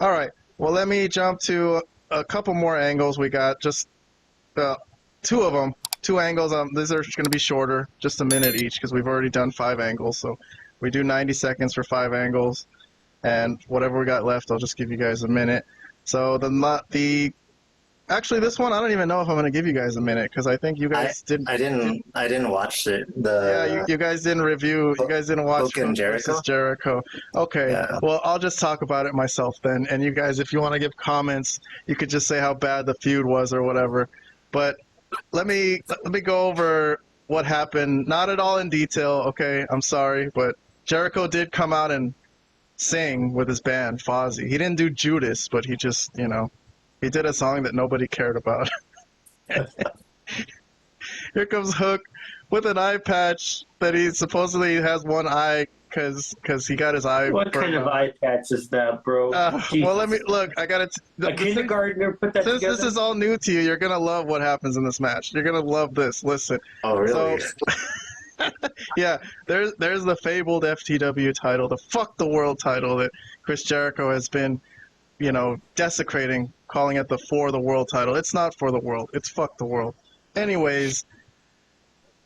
All right. Well, let me jump to a couple more angles. We got just two of them. 2 angles. These are going to be shorter, just a minute each, because we've already done 5 angles. So we do 90 seconds for 5 angles, and whatever we got left, I'll just give you guys a minute. So actually, this one I don't even know if I'm going to give you guys a minute, because I think you guys didn't. I didn't watch it. You guys didn't review. You guys didn't watch Hook versus Jericho. Okay. Yeah. Well, I'll just talk about it myself then, and you guys, if you want to give comments, you could just say how bad the feud was or whatever. But let me go over what happened. Not at all in detail. Okay, I'm sorry, but Jericho did come out and sing with his band Fozzy. He didn't do Judas, but he just he did a song that nobody cared about. Here comes Hook with an eye patch that he supposedly has one eye because he got his eye. What kind of eye patch is that, bro? Well, let me look. I got it. A kindergartner put that Since together? this is all new to you, you're gonna love what happens in this match. You're gonna love this. Listen. Oh, really? So, yeah, there's the fabled FTW title, the Fuck the World title that Chris Jericho has been, desecrating, calling it the For the World title. It's not For the World. It's Fuck the World. Anyways.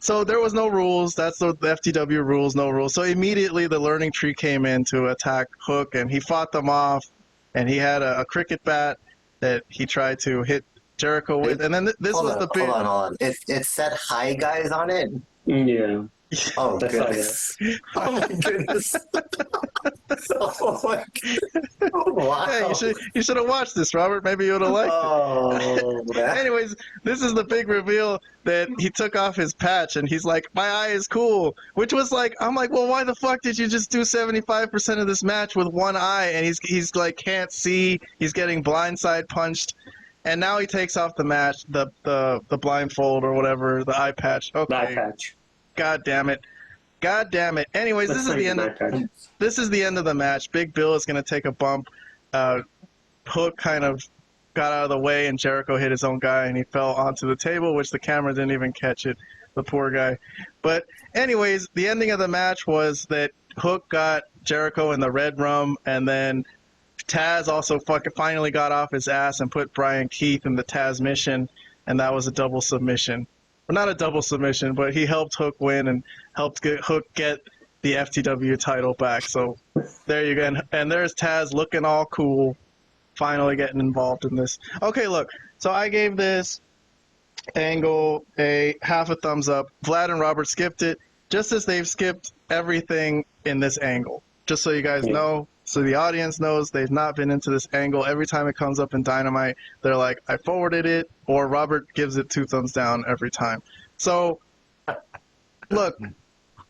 So there was no rules. That's the FTW rules, no rules. So immediately the learning tree came in to attack Hook, and he fought them off. And he had a cricket bat that he tried to hit Jericho with. And then this was the big. Hold on. It said "Hi guys" on it. Yeah. Oh That's goodness! Oh my goodness! Oh my goodness. Wow! Hey, you should have watched this, Robert. Maybe you would have liked it. Anyways, this is the big reveal that he took off his patch, and he's like, "My eye is cool," which was like, I'm like, well, why the fuck did you just do 75% of this match with one eye? And he's like, can't see. He's getting blindside punched, and now he takes off the match, the blindfold or whatever, the eye patch. Okay. Eye patch. God damn it. Anyways, this is the end of the match. Big Bill is going to take a bump. Hook kind of got out of the way, and Jericho hit his own guy, and he fell onto the table, which the camera didn't even catch it. The poor guy. But anyways, the ending of the match was that Hook got Jericho in the red room, and then Taz also finally got off his ass and put Brian Keith in the Taz mission, and that was a double submission. Well, not a double submission, but he helped Hook win and helped Hook get the FTW title back. So there you go. And there's Taz looking all cool, finally getting involved in this. Okay, look. So I gave this angle a half a thumbs up. Vlad and Robert skipped it, just as they've skipped everything in this angle. Just so you guys know. So the audience knows they've not been into this angle. Every time it comes up in Dynamite, they're like, I forwarded it, or Robert gives it 2 thumbs down every time. So, look,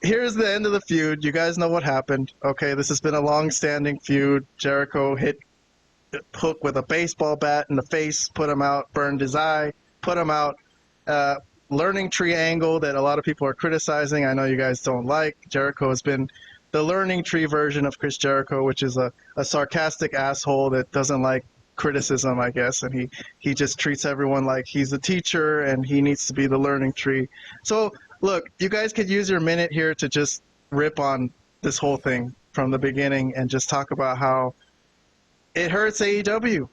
here's the end of the feud. You guys know what happened. Okay, this has been a long-standing feud. Jericho hit Hook with a baseball bat in the face, put him out, burned his eye, put him out. Learning tree angle that a lot of people are criticizing. I know you guys don't like. Jericho has been the learning tree version of Chris Jericho, which is a sarcastic asshole that doesn't like criticism, I guess, and he just treats everyone like he's a teacher and he needs to be the learning tree. So, look, you guys could use your minute here to just rip on this whole thing from the beginning and just talk about how it hurts AEW,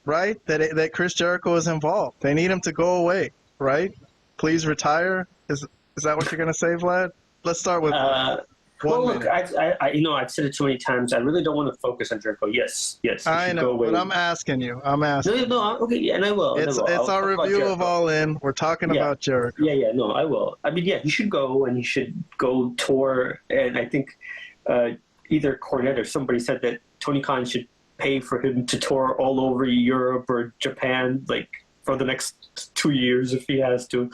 right? That Chris Jericho is involved. They need him to go away, right? Please retire. Is that what you're going to say, Vlad? Let's start with well, look, I've said it too many times. I really don't want to focus on Jericho. Yes. I know, but I'm asking you. No, okay, yeah, and I will. It's our review of All In. We're talking about Jericho. Yeah, no, I will. I mean, yeah, he should go, and he should go tour. And I think either Cornette or somebody said that Tony Khan should pay for him to tour all over Europe or Japan, like, for the next 2 years if he has to,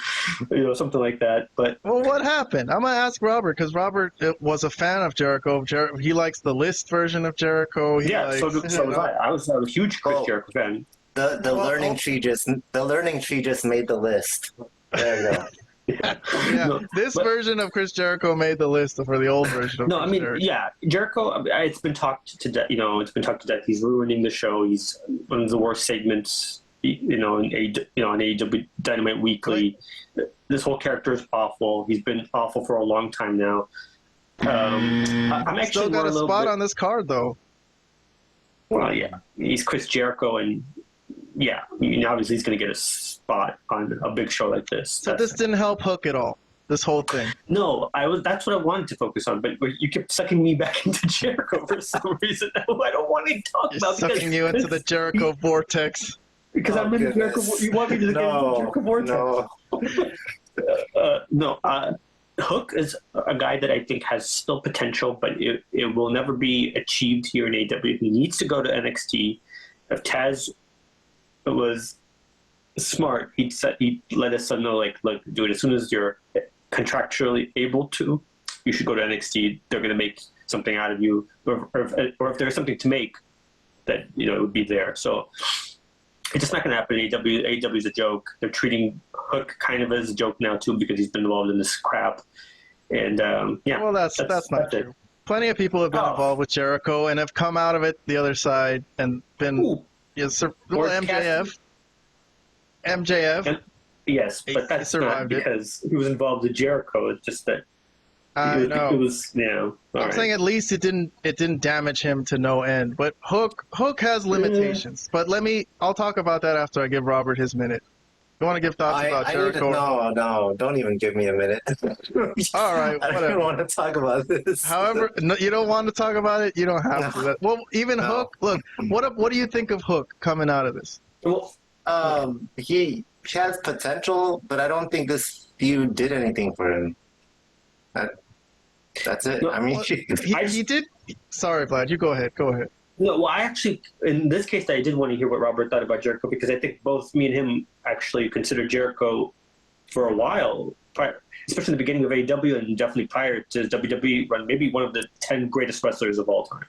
something like that. But well, what happened? I'm gonna ask Robert because Robert was a fan of Jericho. He likes the List version of Jericho. So was I. I was a huge Chris Jericho fan. The learning tree just made the list. There you go. Yeah. This version of Chris Jericho made the list for the old version of Chris Jericho. Jericho. It's been talked to death. It's been talked to death. He's ruining the show. He's one of the worst segments. In AEW Dynamite Weekly. This whole character is awful. He's been awful for a long time now. I'm actually still got a spot on this card, though. Well, yeah, he's Chris Jericho, and yeah, obviously he's going to get a spot on a big show like this. So this didn't help Hook at all. This whole thing. No, that's what I wanted to focus on, but you kept sucking me back into Jericho for some reason. I don't want to talk about. Sucking you into the Jericho vortex. Because I'm in the Jericho. You want me to get into the Jericho vortex? No. Hook is a guy that I think has still potential, but it will never be achieved here in AEW. He needs to go to NXT. If Taz was smart, he'd let us know, like, look, do it as soon as you're contractually able to. You should go to NXT. They're going to make something out of you, or if there's something to make, that it would be there. So it's just not going to happen in AEW. AEW is a joke. They're treating Hook kind of as a joke now too, because he's been involved in this crap. And yeah. Well, that's not true. Plenty of people have been involved with Jericho and have come out of it the other side and been MJF. And, yes, but that's not because he was involved with Jericho. It's just that it was I'm saying at least it didn't damage him to no end. But Hook has limitations. But I'll talk about that after I give Robert his minute. You want to give thoughts about Jericho? No, don't even give me a minute. All right, whatever. I don't want to talk about this. However, you don't want to talk about it, you don't have to. Well, even Hook, look, what do you think of Hook coming out of this? Well, he has potential, but I don't think this feud did anything for him. That's it. No, I mean, he did. Sorry, Vlad, you go ahead. No, well, I actually, in this case, I did want to hear what Robert thought about Jericho, because I think both me and him actually considered Jericho for a while, especially in the beginning of AEW and definitely prior to his WWE run, maybe one of the 10 greatest wrestlers of all time.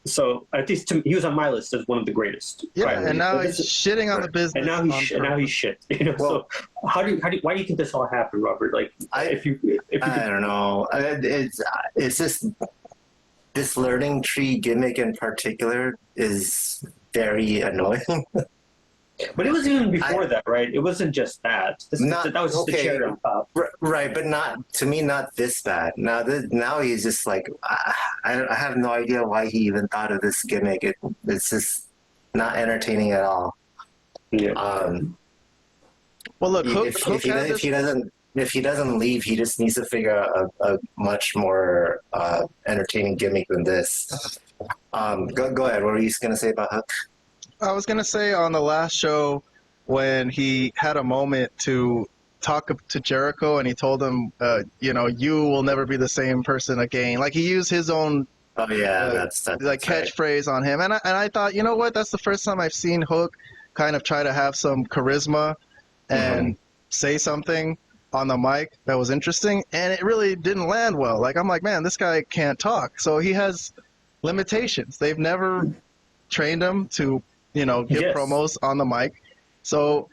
So at least he was on my list as one of the greatest. Yeah, and now he's shitting on the business. And now he's shit. So why do you think this all happened, Robert? Like, I don't know. It's just this learning tree gimmick in particular is very annoying. But it was even before that, right? It wasn't just that. That was just the cherry on top. Right, but not this bad. Now he's just like, I have no idea why he even thought of this gimmick. It's just not entertaining at all. Yeah. Well, look, if he doesn't leave, he just needs to figure out a much more entertaining gimmick than this. Go ahead. What were you going to say about Hook? I was going to say on the last show when he had a moment to talk to Jericho and he told him, you will never be the same person again. Like, he used his own that's catchphrase on him. And I thought, you know what? That's the first time I've seen Hook kind of try to have some charisma and say something on the mic that was interesting. And it really didn't land well. Like, I'm like, man, this guy can't talk. So he has limitations. They've never trained him to give promos on the mic. So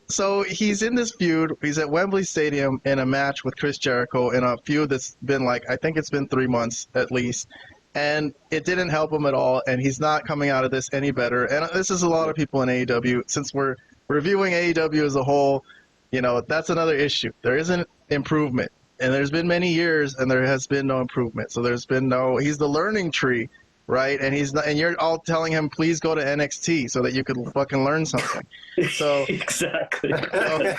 so he's in this feud. He's at Wembley Stadium in a match with Chris Jericho in a feud that's been I think it's been 3 months at least. And it didn't help him at all, and he's not coming out of this any better. And this is a lot of people in AEW. Since we're reviewing AEW as a whole, that's another issue. There isn't improvement. And there's been many years, and there has been no improvement. So he's the learning tree. Right, and you're all telling him, please go to NXT so that you could fucking learn something. So exactly. Okay.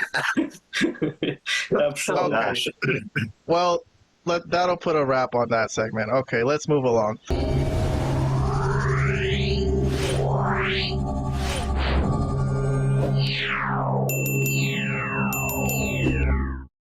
Well, that'll put a wrap on that segment. Okay, let's move along.